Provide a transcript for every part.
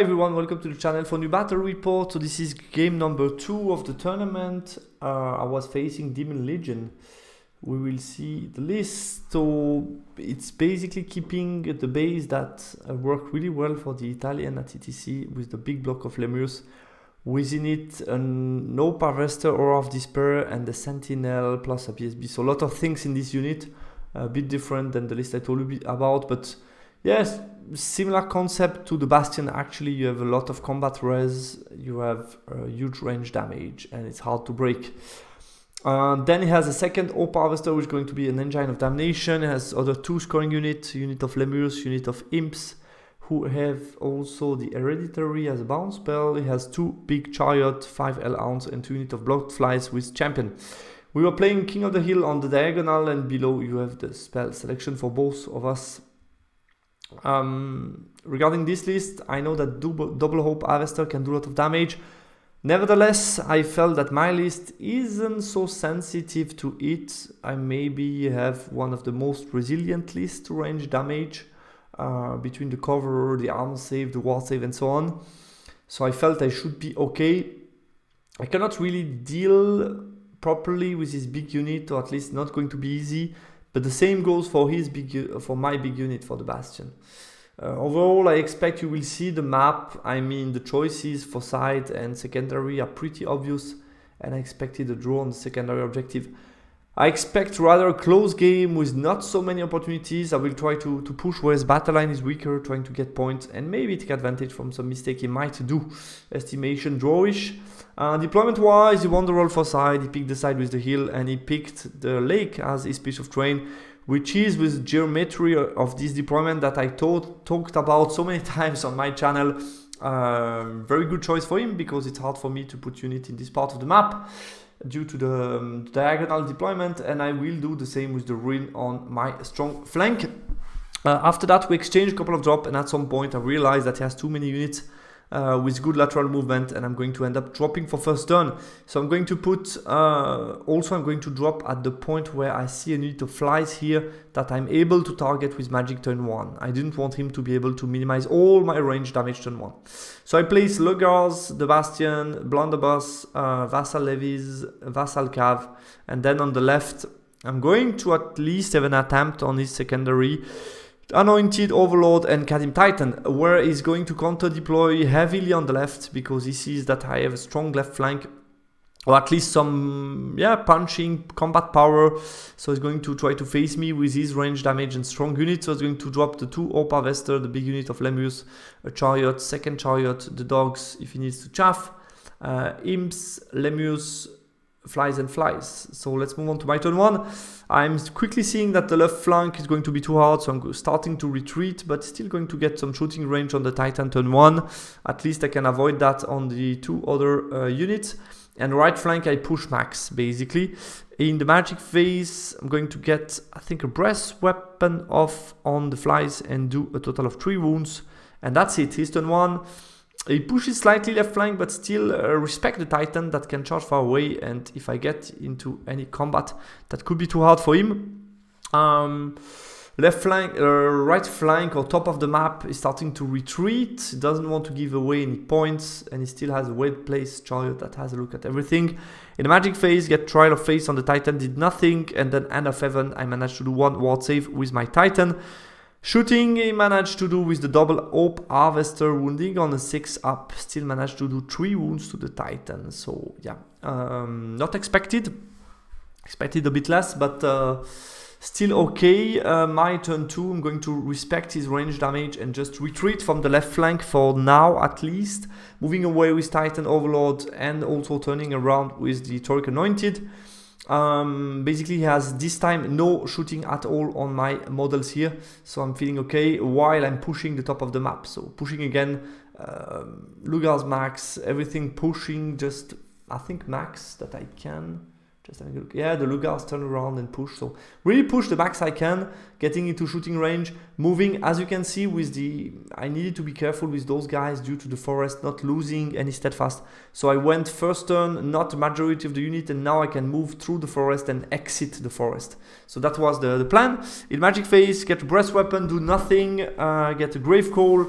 everyone, welcome to the channel for new battle report. So this is game number 2 of the tournament. I was facing Demon Legion. We will see the list. So it's basically keeping the base that worked really well for the Italian at ETC with the big block of Lemurs. Within it, an OP Harvester, Aura of Despair, and the Sentinel plus a PSB. So a lot of things in this unit, a bit different than the list I told you about, but yes, similar concept to the Bastion. Actually, you have a lot of combat res, you have huge range damage, and it's hard to break. Then he has a second OP Harvester, which is going to be an Engine of Damnation. It has other 2 scoring units, unit of Lemurs, unit of Imps, who have also the Hereditary as a bounce spell. It has 2 big Chariot, 5 Hellhounds, and 2 units of Blood Flies with Champion. We were playing King of the Hill on the diagonal, and below you have the spell selection for both of us. Regarding this list, I know that double OP Harvester can do a lot of damage. Nevertheless, I felt that my list isn't so sensitive to it. I maybe have one of the most resilient lists to range damage between the cover, the armor save, the ward save, and so on. So I felt I should be okay. I cannot really deal properly with this big unit, or at least not going to be easy. But the same goes for my big unit for the Bastion. Overall, I expect you will see the map. I mean, the choices for side and secondary are pretty obvious, and I expected a draw on the secondary objective. I expect rather a close game with not so many opportunities. I will try to push where his battle line is weaker, trying to get points and maybe take advantage from some mistake he might do. Estimation drawish. Deployment wise, he won the roll for side, he picked the side with the hill, and he picked the lake as his piece of terrain, which is with geometry of this deployment that I talked about so many times on my channel. Very good choice for him, because it's hard for me to put unit in this part of the map due to the diagonal deployment, and I will do the same with the ruin on my strong flank. After that, we exchanged a couple of drops, and at some point I realized that he has too many units with good lateral movement, and I'm going to end up dropping for first turn. So I'm going to put, also I'm going to drop at the point where I see a unit of flies here that I'm able to target with magic turn 1. I didn't want him to be able to minimize all my range damage turn 1. So I place Lugars, the Bastion, Blunderbuss, Vassal Levies, Vassal Cav, and then on the left, I'm going to at least have an attempt on his secondary, Anointed Overlord and Kadim Titan, where he's going to counter deploy heavily on the left, because he sees that I have a strong left flank, or at least some punching combat power. So he's going to try to face me with his range damage and strong units. So he's going to drop the 2 OP Harvester, the big unit of Lemurs, a Chariot, second Chariot, the dogs if he needs to chaff, Imps, Lemurs, flies and flies. So let's move on to my turn 1. I'm quickly seeing that the left flank is going to be too hard, so I'm starting to retreat, but still going to get some shooting range on the Titan turn 1. At least I can avoid that on the 2 other units. And right flank I push max, basically. In the magic phase, I'm going to get, I think, a breast weapon off on the flies and do a total of 3 wounds. And that's it, his turn 1. He pushes slightly left flank, but still respect the Titan that can charge far away, and if I get into any combat, that could be too hard for him. Left flank, right flank or top of the map is starting to retreat. He doesn't want to give away any points, and he still has a well-placed Chariot that has a look at everything. In the magic phase, get Trial of Face on the Titan, did nothing, and then End of Heaven, I managed to do 1 ward save with my Titan. Shooting, he managed to do with the double OP Harvester, wounding on a 6 up, still managed to do 3 wounds to the Titan. So yeah, not expected, expected a bit less, but still okay. My turn 2, I'm going to respect his range damage and just retreat from the left flank for now at least, moving away with Titan Overlord and also turning around with the Toric Anointed. Basically he has this time no shooting at all on my models here, so I'm feeling okay while I'm pushing the top of the map. So pushing again, Lugars max, everything pushing, just I think max that I can. Just having a look. Yeah, the Lugars turn around and push. So really push the max I can, getting into shooting range, moving. As you can see with the, I needed to be careful with those guys due to the forest not losing any steadfast. So I went first turn, not the majority of the unit, and now I can move through the forest and exit the forest. So that was the plan. In magic phase, get a breast weapon, do nothing, get a grave call.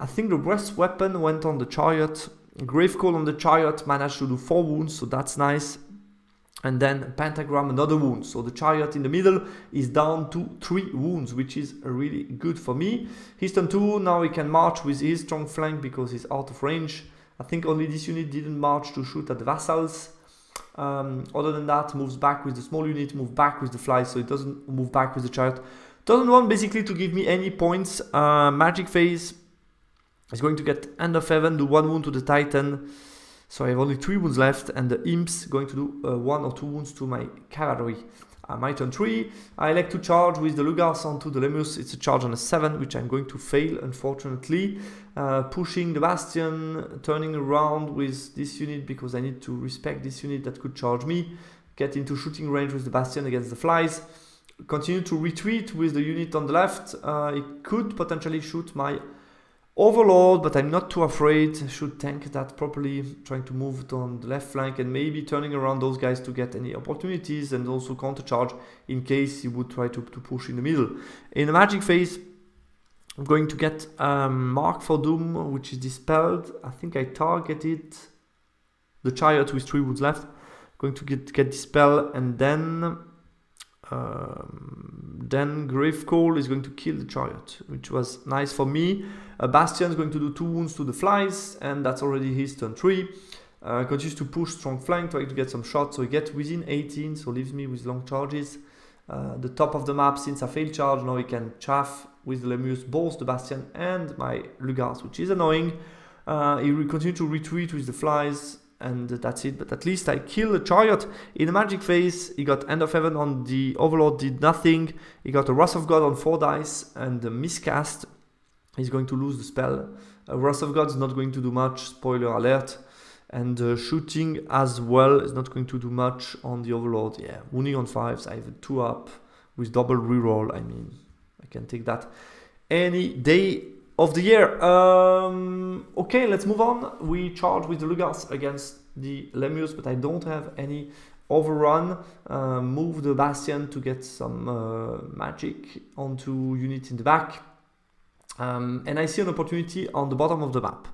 I think the breast weapon went on the chariot. Gravecall on the chariot managed to do 4 wounds, so that's nice. And then pentagram, another wound. So the chariot in the middle is down to 3 wounds, which is really good for me. His turn 2, now he can march with his strong flank because he's out of range. I think only this unit didn't march to shoot at the vassals. Other than that, moves back with the small unit, move back with the fly, so it doesn't move back with the chariot. Doesn't want basically to give me any points. Magic phase is going to get End of Heaven, do 1 wound to the Titan. So I have only 3 wounds left, and the imps going to do 1 or 2 wounds to my cavalry. My turn 3, I elect to charge with the Lugars onto the Lemus. It's a charge on a 7, which I'm going to fail, unfortunately. Pushing the Bastion, turning around with this unit because I need to respect this unit that could charge me. Get into shooting range with the Bastion against the flies. Continue to retreat with the unit on the left. It could potentially shoot my Overlord, but I'm not too afraid. Should tank that properly, trying to move it on the left flank and maybe turning around those guys to get any opportunities and also countercharge in case he would try to push in the middle. In the magic phase, I'm going to get Mark for Doom, which is dispelled. I think I targeted the chariot with 3 wounds left. Going to get dispelled, and then Gravecall is going to kill the chariot, which was nice for me. Bastion is going to do 2 wounds to the flies, and that's already his turn 3. Continues to push strong flank, trying to get some shots, so he gets within 18, so leaves me with long charges. The top of the map, since I failed charge, now he can chaff with the Lemus both the Bastion and my Lugars, which is annoying. He will continue to retreat with the flies, and that's it. But at least I killed the chariot. In the magic phase, he got End of Heaven on the Overlord, did nothing. He got a Wrath of God on 4 dice and the miscast. He's going to lose the spell. Wrath of God is not going to do much, spoiler alert. And shooting as well is not going to do much on the Overlord. Yeah, wounding on 5s. I have a 2 up with double reroll. I mean, I can take that any day of the year. Okay, let's move on. We charge with the Lugars against the Lemus, but I don't have any overrun. Move the Bastion to get some magic onto units in the back. And I see an opportunity on the bottom of the map.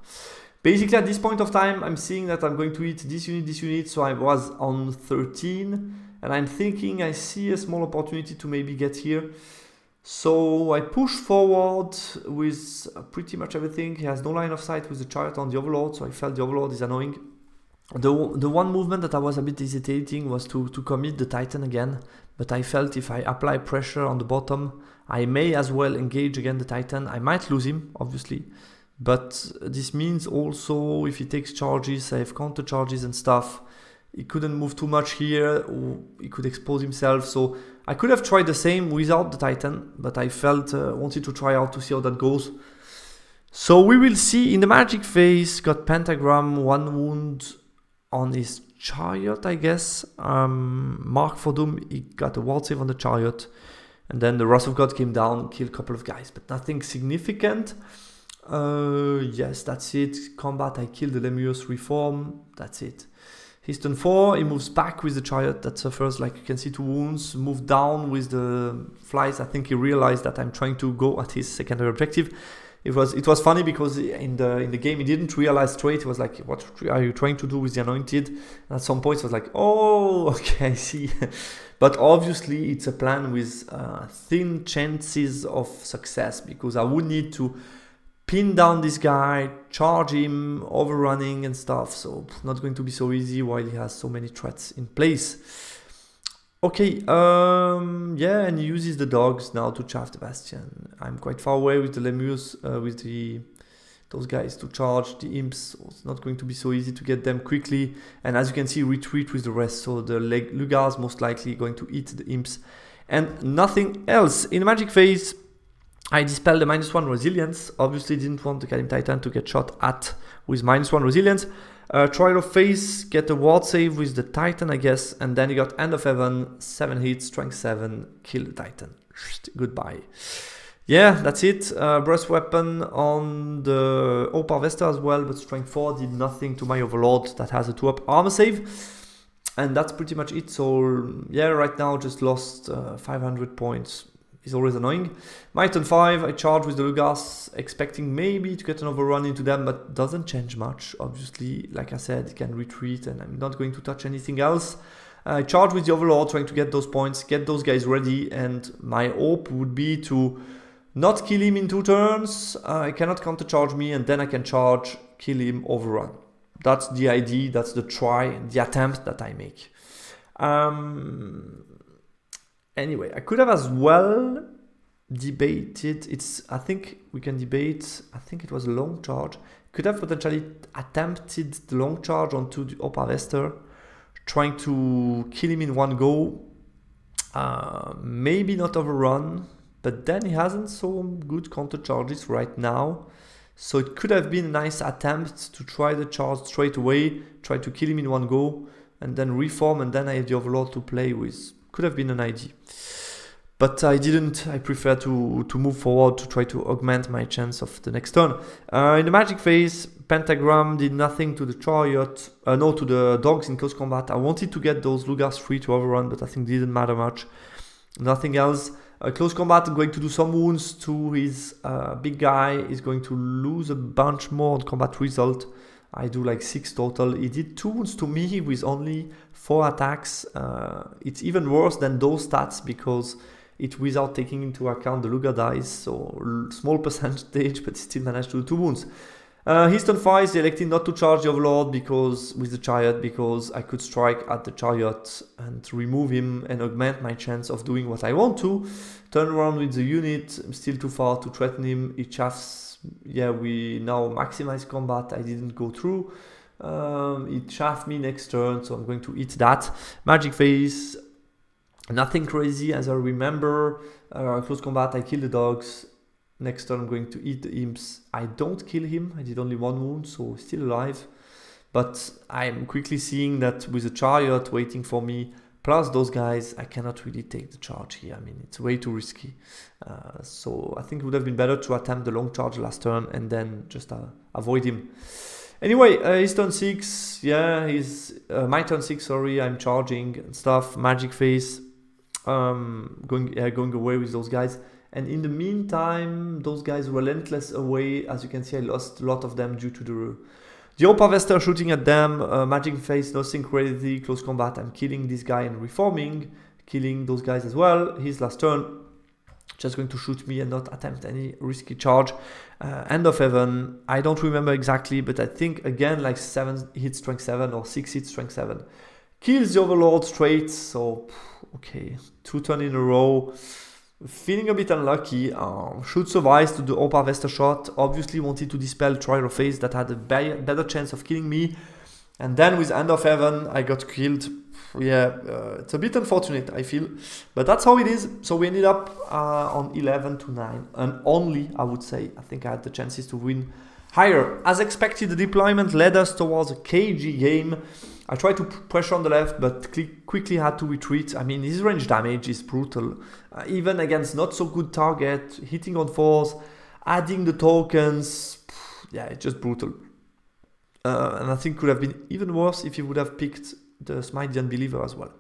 Basically, at this point of time, I'm seeing that I'm going to hit this unit, so I was on 13, and I'm thinking I see a small opportunity to maybe get here. So I push forward with pretty much everything. He has no line of sight with the chariot on the Overlord, so I felt the Overlord is annoying. The one movement that I was a bit hesitating was to commit the Titan again, but I felt if I apply pressure on the bottom, I may as well engage again the Titan. I might lose him, obviously, but this means also if he takes charges, I have counter charges and stuff. He couldn't move too much here, or he could expose himself, so I could have tried the same without the Titan, but I felt wanted to try out to see how that goes. So we will see. In the magic phase, got pentagram, 1 wound on his chariot, I guess. Mark for Doom, he got a ward save on the chariot, and then the Wrath of God came down, killed a couple of guys, but nothing significant. Yes, that's it. Combat, I killed the Lemus Reform, that's it. His turn 4, he moves back with the chariot that suffers, like you can see, 2 wounds. Move down with the flies. I think he realized that I'm trying to go at his secondary objective. It was funny because in the game he didn't realize straight. He was like, what are you trying to do with the Anointed? And at some point he was like, oh, okay, I see. But obviously it's a plan with thin chances of success, because I would need to pin down this guy, charge him, overrunning and stuff, so not going to be so easy while he has so many threats in place. Okay, yeah, and he uses the dogs now to chaff the Bastion. I'm quite far away with the Lemus, with those guys to charge the imps, so it's not going to be so easy to get them quickly. And as you can see, retreat with the rest, so the Lugars most likely going to eat the imps and nothing else. In the magic phase, I dispelled the -1 resilience. Obviously didn't want the Kalim Titan to get shot at with -1 resilience. Trial of Face, get a ward save with the Titan, I guess, and then you got End of Heaven, 7 hits, strength 7, kill the Titan. Goodbye. Yeah, that's it. Breast weapon on the Opar Vesta as well, but strength 4 did nothing to my Overlord that has a 2-up armor save. And that's pretty much it. So yeah, right now just lost 500 points. is always annoying. My turn 5, I charge with the Lugas, expecting maybe to get an overrun into them, but doesn't change much. Obviously, like I said, it can retreat, and I'm not going to touch anything else. I charge with the Overlord, trying to get those points, get those guys ready, and my hope would be to not kill him in 2 turns. I cannot countercharge me, and then I can charge, kill him, overrun. That's the idea, that's the try, the attempt that I make. Anyway, I could have as well debated, I think we can debate, I think it was a long charge. Could have potentially attempted the long charge onto the Op Harvester, trying to kill him in one go. Maybe not overrun, but then he hasn't so good counter charges right now. So it could have been a nice attempt to try the charge straight away, try to kill him in one go, and then reform, and then I have the Overlord to play with. Could have been an idea. But I didn't. I prefer to move forward to try to augment my chance of the next turn. In the magic phase, Pentagram did nothing to the chariot, no, to the dogs in close combat. I wanted to get those Lugas free to overrun, but I think it didn't matter much. Nothing else. Close combat, going to do some wounds to his big guy. He's going to lose a bunch more on combat result. I do like 6 total. He did 2 wounds to me with only 4 attacks. It's even worse than those stats because it without taking into account the Luga dice, so small percentage, but still managed to do 2 wounds. His turn 5, he elected not to charge the Overlord with the chariot, because I could strike at the chariot and remove him and augment my chance of doing what I want to. Turn around with the unit, I'm still too far to threaten him. He chaffs, yeah, we now maximize combat, I didn't go through. It chaffed me next turn, so I'm going to eat that. Magic phase, nothing crazy as I remember. Close combat, I kill the dogs. Next turn I'm going to eat the imps. I don't kill him, I did only 1 wound, so still alive. But I'm quickly seeing that with the chariot waiting for me, plus those guys, I cannot really take the charge here. I mean, it's way too risky. So I think it would have been better to attempt the long charge last turn and then just avoid him. Anyway, his turn 6, yeah, my turn 6, sorry, I'm charging and stuff, magic phase, going away with those guys. And in the meantime, those guys relentless away. As you can see, I lost a lot of them due to the Op Harvester shooting at them. Magic phase, nothing crazy, close combat, I'm killing this guy and reforming, killing those guys as well. His last turn, just going to shoot me and not attempt any risky charge. End of Heaven, I don't remember exactly, but I think again like 7 hits strength 7 or 6 hits strength 7. Kills the Overlord straight, so okay, 2 turns in a row. Feeling a bit unlucky. Should survive to the Op Harvester shot. Obviously wanted to dispel Trial of Phase that had a better chance of killing me. And then with End of Heaven, I got killed. Yeah, it's a bit unfortunate, I feel. But that's how it is. So we ended up on 11-9. And only, I would say, I think I had the chances to win higher. As expected, the deployment led us towards a cagey game. I tried to pressure on the left, but quickly had to retreat. I mean, his range damage is brutal. Even against not so good target, hitting on 4s, adding the tokens. Yeah, it's just brutal. And I think could have been even worse if he would have picked the Smite the Unbeliever as well.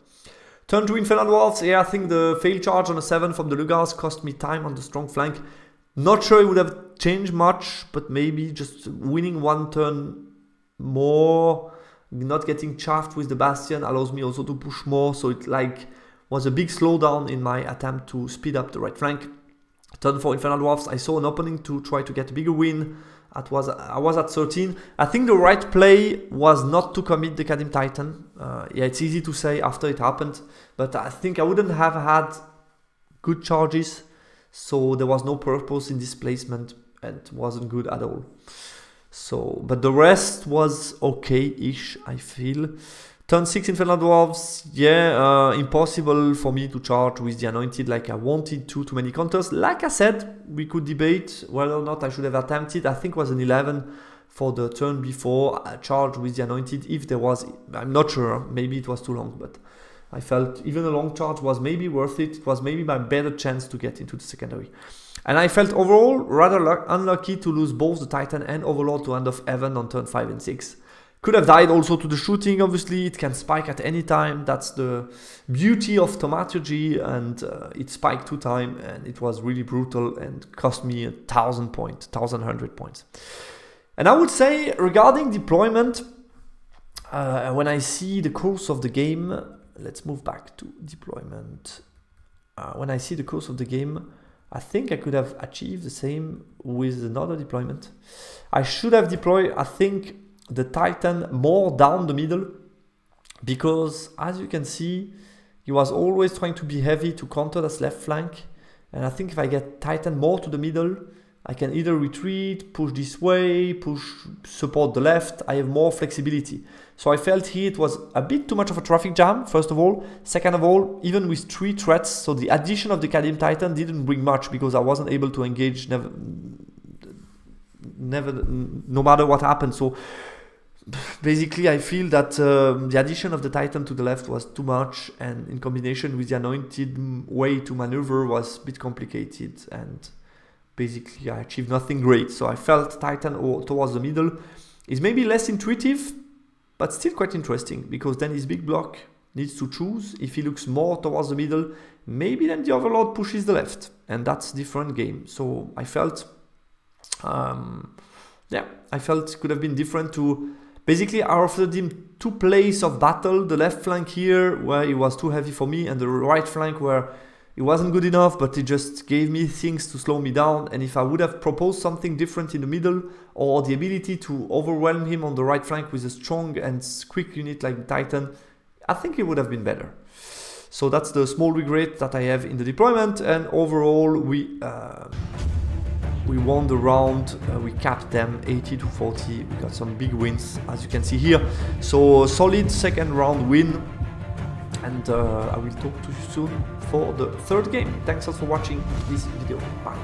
Turn to Infernal Dwarves. Yeah, I think the fail charge on a 7 from the Lugas cost me time on the strong flank. Not sure it would have changed much, but maybe just winning 1 turn more, not getting chaffed with the Bastion allows me also to push more, so it like was a big slowdown in my attempt to speed up the right flank. Turn for Infernal Dwarves, I saw an opening to try to get a bigger win. I was at 13. I think the right play was not to commit the Kadim Titan. Yeah, it's easy to say after it happened, but I think I wouldn't have had good charges, so there was no purpose in this placement and it wasn't good at all. So, but the rest was okay-ish, I feel. Turn 6 Infernal Dwarves, yeah, impossible for me to charge with the Anointed like I wanted to. Too many counters. Like I said, we could debate whether or not I should have attempted. I think it was an 11 for the turn before. I charged with the Anointed if there was, I'm not sure, maybe it was too long, but I felt even a long charge was maybe worth it. It was maybe my better chance to get into the secondary. And I felt overall rather unlucky to lose both the Titan and Overlord to End of Heaven on turn 5 and 6. Could have died also to the shooting, obviously. It can spike at any time. That's the beauty of thaumaturgy, and it spiked 2 times, and it was really brutal and cost me 1,000 points, 1,100 points. And I would say regarding deployment, when I see the course of the game, let's move back to deployment. When I see the course of the game, I think I could have achieved the same with another deployment. I should have deployed, I think, the Titan more down the middle, because as you can see, he was always trying to be heavy to counter this left flank. And I think if I get Titan more to the middle, I can either retreat, push this way, support the left. I have more flexibility. So I felt here it was a bit too much of a traffic jam, first of all. Second of all, even with 3 threats, so the addition of the Cadmium Titan didn't bring much, because I wasn't able to engage no matter what happened. So basically I feel that the addition of the Titan to the left was too much, and in combination with the anointed way to maneuver was a bit complicated, and basically I achieved nothing great. So I felt Titan towards the middle is maybe less intuitive, but still quite interesting, because then his big block needs to choose. If he looks more towards the middle, maybe then the Overlord pushes the left, and that's a different game. So I felt, it could have been different to, basically I offered him 2 places of battle, the left flank here, where he was too heavy for me, and the right flank where it wasn't good enough, but it just gave me things to slow me down. And if I would have proposed something different in the middle, or the ability to overwhelm him on the right flank with a strong and quick unit like the Titan, I think it would have been better. So that's the small regret that I have in the deployment. And overall, we won the round. We capped them 80-40. We got some big wins, as you can see here. So solid second round win. And I will talk to you soon for the 3rd game. Thanks a lot for watching this video. Bye.